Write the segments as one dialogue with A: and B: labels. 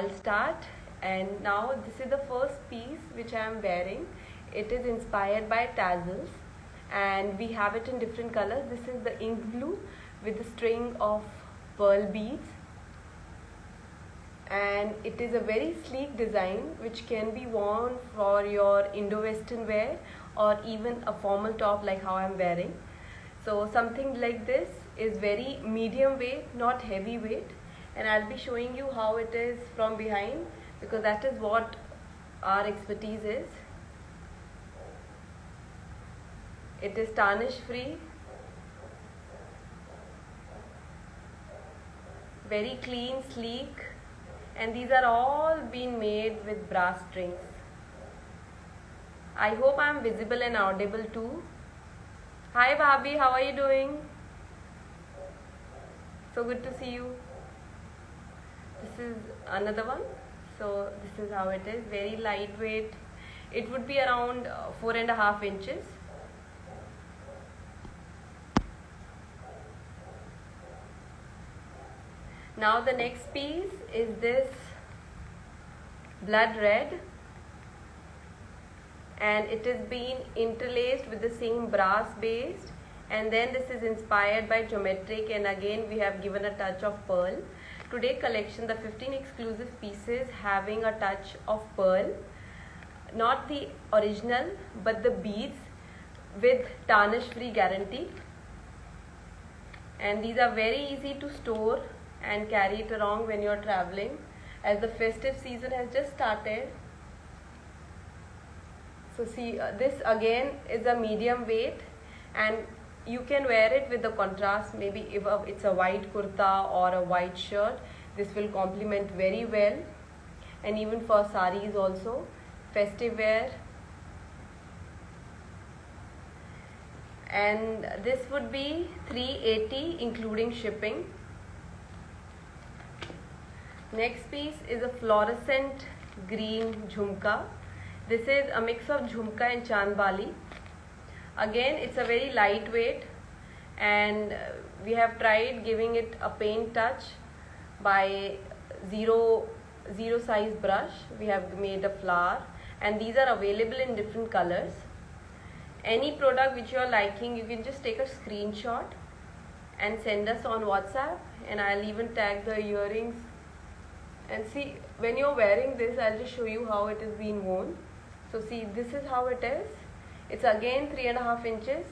A: I'll start. And now this is the first piece which I am wearing. It is inspired by tassels and we have it in different colors. This is the ink blue with the string of pearl beads, and it is a very sleek design which can be worn for your Indo-Western wear or even a formal top like how I am wearing. So something like this is very medium weight, not heavy weight, and I'll be showing you how it is from behind because that is what our expertise is. It is tarnish free, very clean, sleek, and these are all been made with brass strings. I hope I am visible and audible too. Hi Bhabhi, how are you doing? So good to see you. This is another one. So this is how it is, very lightweight. It would be around 4.5 inches. Now the next piece is this blood red, and it is being interlaced with the same brass base, and then this is inspired by geometric, and again we have given a touch of pearl. Today collection, the 15 exclusive pieces having a touch of pearl, not the original but the beads with tarnish free guarantee, and these are very easy to store and carry it along when you are traveling as the festive season has just started. So see, this again is a medium weight and you can wear it with the contrast. Maybe if it's a white kurta or a white shirt, this will complement very well, and even for saris also, festive wear. And this would be 380 including shipping. Next piece is a fluorescent green jhumka. This is a mix of jhumka and chandbali. Again, it's a very lightweight, and we have tried giving it a paint touch by zero size brush. We have made a flower, and these are available in different colors. Any product which you are liking, you can just take a screenshot and send us on WhatsApp, and I'll even tag the earrings. And see, when you're wearing this, I'll just show you how it is being worn. So see, this is how it is. It's again 3.5 inches.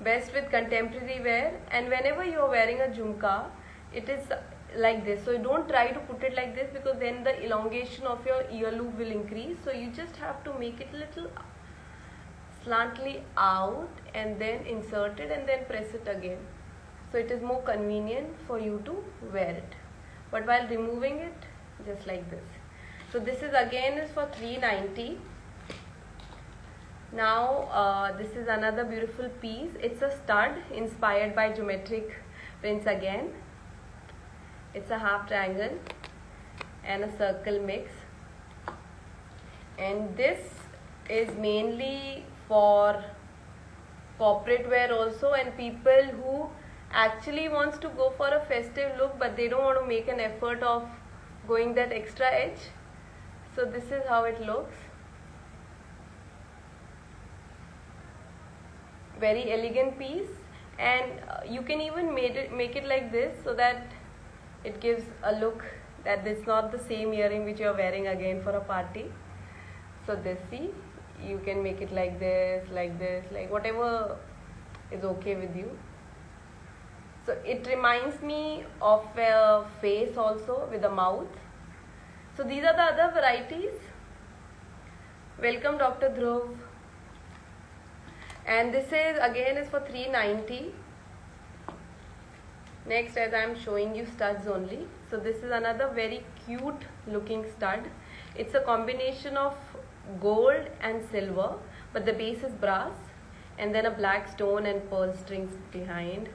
A: Best with contemporary wear, and whenever you're wearing a jhumka, it is like this. So you don't try to put it like this because then the elongation of your ear loop will increase. So you just have to make it a little slantly out and then insert it and then press it again. So it is more convenient for you to wear it. But while removing it, just like this. So this is again is for 390. Now this is another beautiful piece. It's a stud inspired by geometric prints again. It's a half triangle and a circle mix. And this is mainly for corporate wear also, and people who actually wants to go for a festive look but they don't want to make an effort of going that extra edge. So this is how it looks. Very elegant piece, and you can even make it like this so that it gives a look that it's not the same earring which you are wearing again for a party. So this, see, you can make it like this, like whatever is okay with you. So it reminds me of a face also with a mouth. So these are the other varieties. Welcome Dr. Dhruv. And this is again is for 390. Next, as I am showing you studs only. So this is another very cute looking stud. It's a combination of gold and silver, but the base is brass, and then a black stone and pearl strings behind.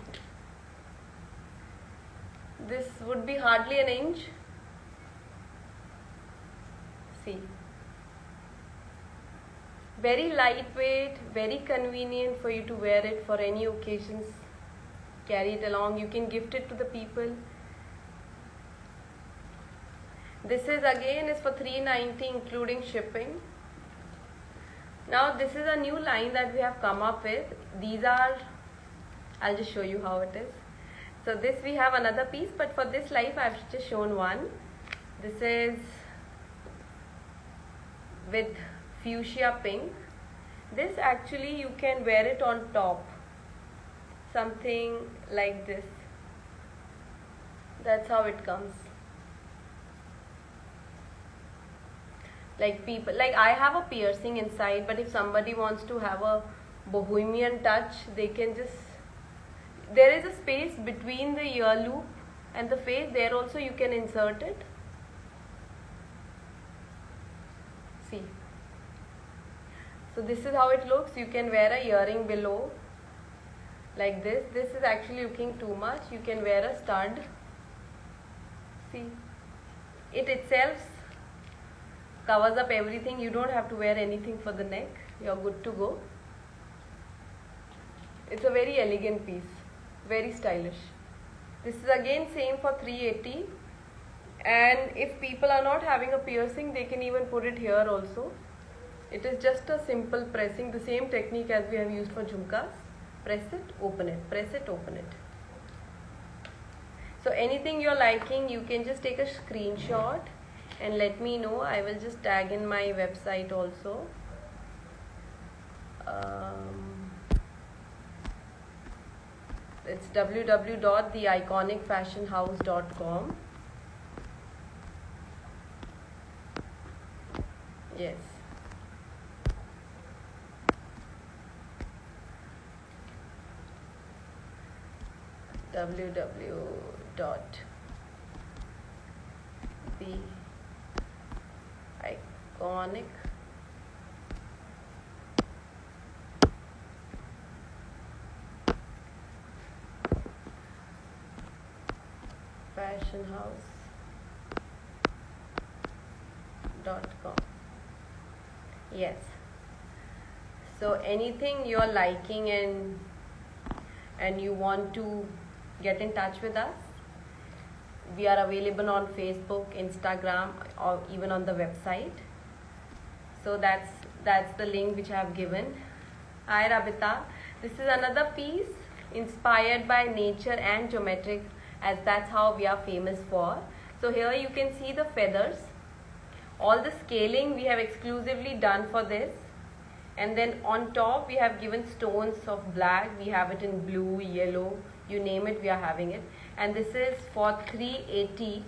A: This would be hardly an inch. See, very lightweight, very convenient for you to wear it for any occasions. Carry it along. You can gift it to the people. This is again is for 390 including shipping. Now this is a new line that we have come up with. These are, I'll just show you how it is. So this we have another piece, but for this life I've just shown one. This is with fuchsia pink. This actually you can wear it on top, something like this. That's how it comes. Like people, like I have a piercing inside, but if somebody wants to have a bohemian touch, they can just, there is a space between the ear loop and the face, there also you can insert it. See, so this is how it looks. You can wear a earring below like this. This is actually looking too much. You can wear a stud. See, it itself covers up everything. You don't have to wear anything for the neck. You're good to go. It's a very elegant piece, very stylish. This is again same for 380, and if people are not having a piercing, they can even put it here also. It is just a simple pressing, the same technique as we have used for jhumkas. Press it, open it, press it, open it. So anything you're liking, you can just take a screenshot and let me know. I will just tag in my website also. It's www.theiconicfashionhouse.com. Yes. www.theiconicfashionhouse.com. Yes. So anything you're liking and you want to get in touch with us, we are available on Facebook, Instagram, or even on the website. So that's the link which I have given. Hi Rabita. This is another piece inspired by nature and geometric, as that's how we are famous for. So here you can see the feathers. All the scaling we have exclusively done for this, and then on top we have given stones of black. We have it in blue, yellow, you name it, we are having it. And this is for 380.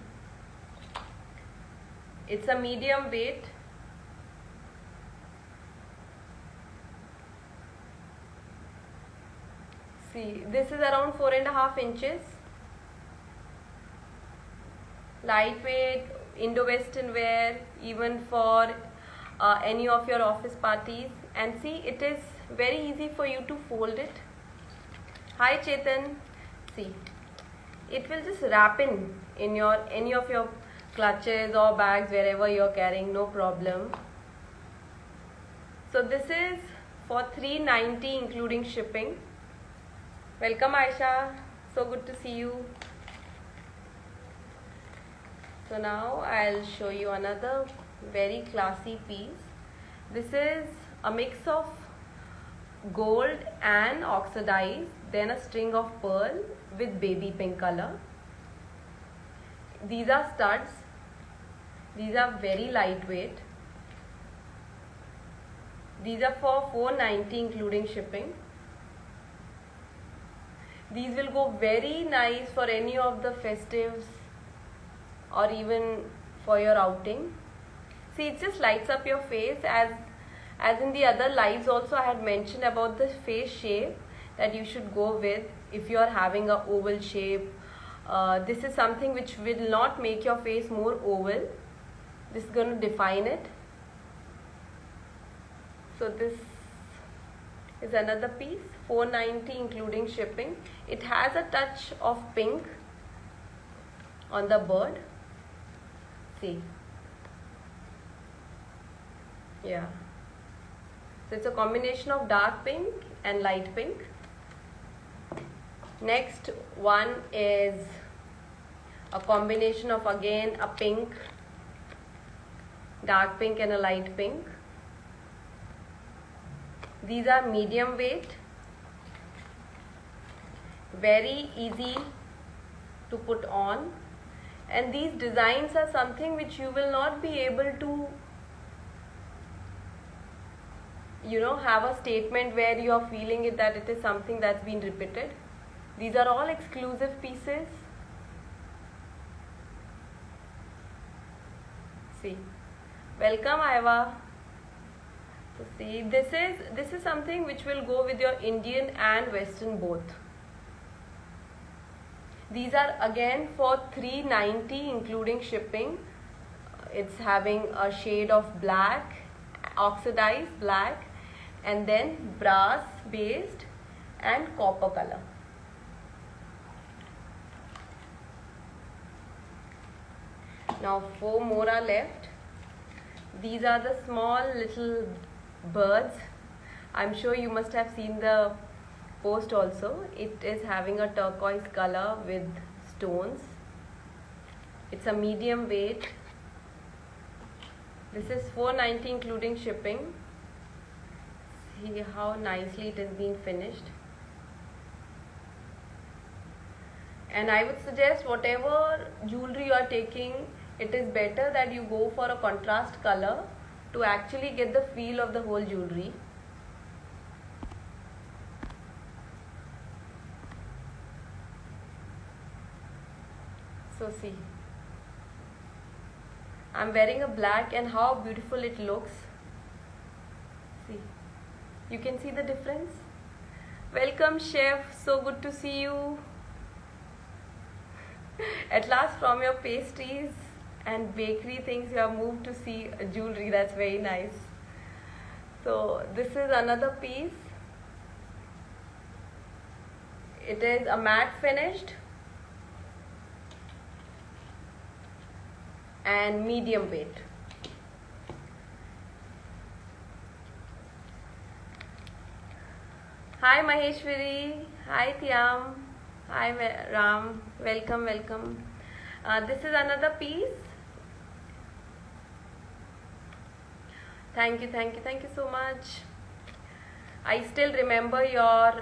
A: It's a medium weight. See, this is around 4.5 inches. Lightweight, Indo-Western wear, even for any of your office parties. And see, it is very easy for you to fold it. Hi Chetan. See, it will just wrap in your any of your clutches or bags, wherever you're carrying, no problem. So this is for 390 including shipping. Welcome Aisha, so good to see you. So now I'll show you another very classy piece. This is a mix of gold and oxidized, then a string of pearl with baby pink color. These are studs. These are very lightweight. These are for 490 including shipping. These will go very nice for any of the festives or even for your outing. See, it just lights up your face, as in the other lives also I had mentioned about the face shape that you should go with. If you are having a oval shape, this is something which will not make your face more oval. This is going to define it. So this is another piece, 490 including shipping. It has a touch of pink on the bird. See, yeah, so it's a combination of dark pink and light pink. Next one is a combination of again a pink dark pink and a light pink. These are medium weight, very easy to put on, and these designs are something which you will not be able to have a statement where you are feeling it that it is something that's been repeated. These are all exclusive pieces. See, welcome Aiva. So see, this is something which will go with your Indian and Western both. These are again for $390 including shipping. It's having a shade of black, oxidized black, and then brass based and copper color. Now 4 more are left. These are the small little birds. I'm sure you must have seen the post also. It is having a turquoise color with stones. It's a medium weight. This is $490 including shipping. See how nicely it has been finished. And I would suggest whatever jewelry you are taking, it is better that you go for a contrast color to actually get the feel of the whole jewelry. So see, I'm wearing a black and how beautiful it looks. See, you can see the difference. Welcome chef, so good to see you. At last from your pastries and bakery things you have moved to see jewelry. That's very nice. So this is another piece. It is a matte finished and medium weight. Hi Maheshwari, hi Tiam, hi Ram, welcome. This is another piece. Thank you so much. I still remember your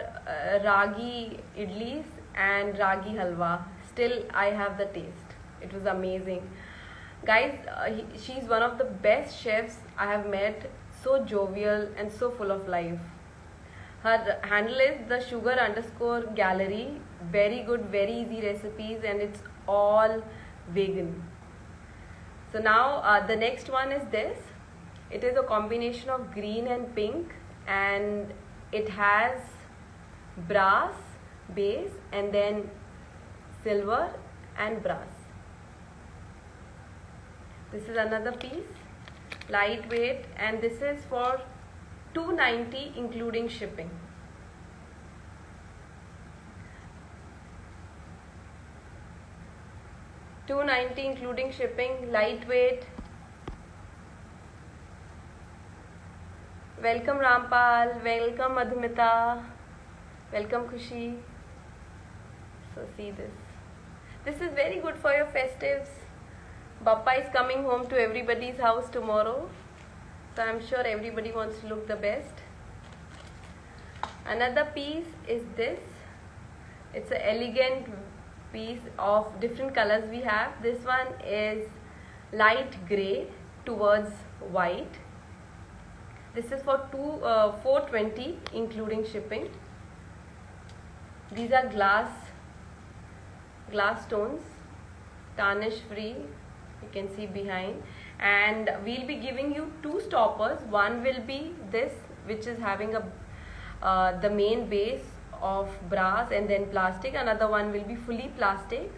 A: ragi idlis and ragi halwa. Still I have the taste. It was amazing. Guys, she's one of the best chefs I have met. So jovial and so full of life. Her handle is the sugar_gallery. Very good, very easy recipes, and it's all vegan. So now the next one is this. It is a combination of green and pink, and it has brass base and then silver and brass. This is another piece, lightweight, and this is for $290 including shipping. $290 including shipping, lightweight. Welcome Rampal, welcome Madhumita, welcome Khushi. So see this. This is very good for your festives. Bappa is coming home to everybody's house tomorrow. So I'm sure everybody wants to look the best. Another piece is this. It's an elegant piece of different colors we have. This one is light grey towards white. This is for $420 including shipping. These are glass stones, tarnish free. You can see behind, and we'll be giving you 2 stoppers. One will be this, which is having the main base of brass and then plastic. Another one will be fully plastic,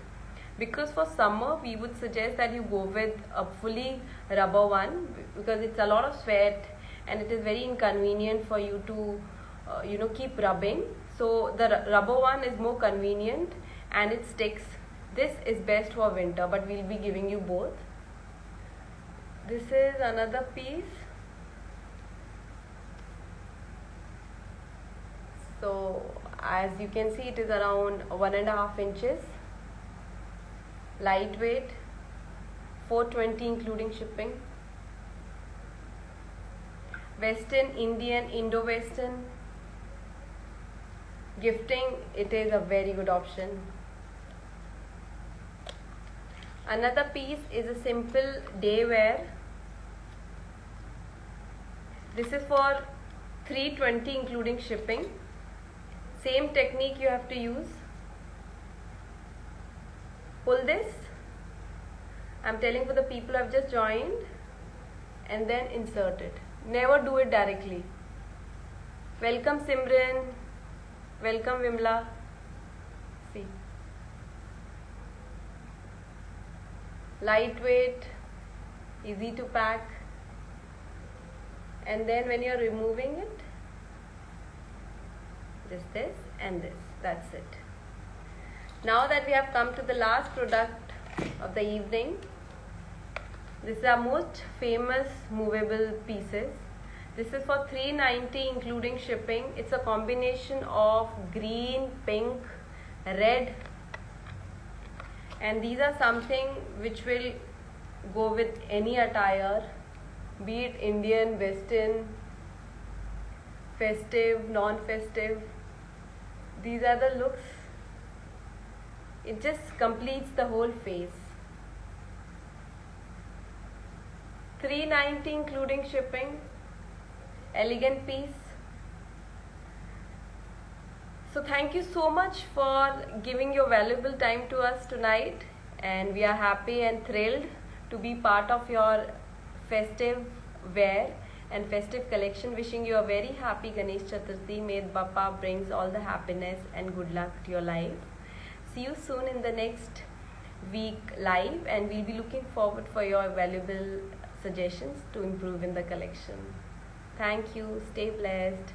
A: because for summer we would suggest that you go with a fully rubber one, because it's a lot of sweat and it is very inconvenient for you to keep rubbing. So the rubber one is more convenient and it sticks. This is best for winter, but we'll be giving you both. This is another piece. So as you can see, it is around 1.5 inches, lightweight, $420 including shipping. Western, Indian, Indo-Western gifting, it is a very good option. Another piece is a simple day wear. This is for 320 including shipping. Same technique you have to use. Pull this. I'm telling for the people who have just joined, and then insert it. Never do it directly. Welcome Simran. Welcome Vimla. See. Lightweight, easy to pack. And then when you're removing it, just this and this. That's it. Now that we have come to the last product of the evening, this is our most famous movable pieces. This is for 390 including shipping. It's a combination of green, pink, red, and these are something which will go with any attire, be it Indian, Western, festive, non-festive. These are the looks. It just completes the whole face. 390 including shipping. Elegant piece. So thank you so much for giving your valuable time to us tonight, and we are happy and thrilled to be part of your festive wear and festive collection. Wishing you a very happy Ganesh Chaturthi. May Bappa brings all the happiness and good luck to your life. See you soon in the next week live, and we'll be looking forward for your valuable suggestions to improve in the collection. Thank you. Stay blessed.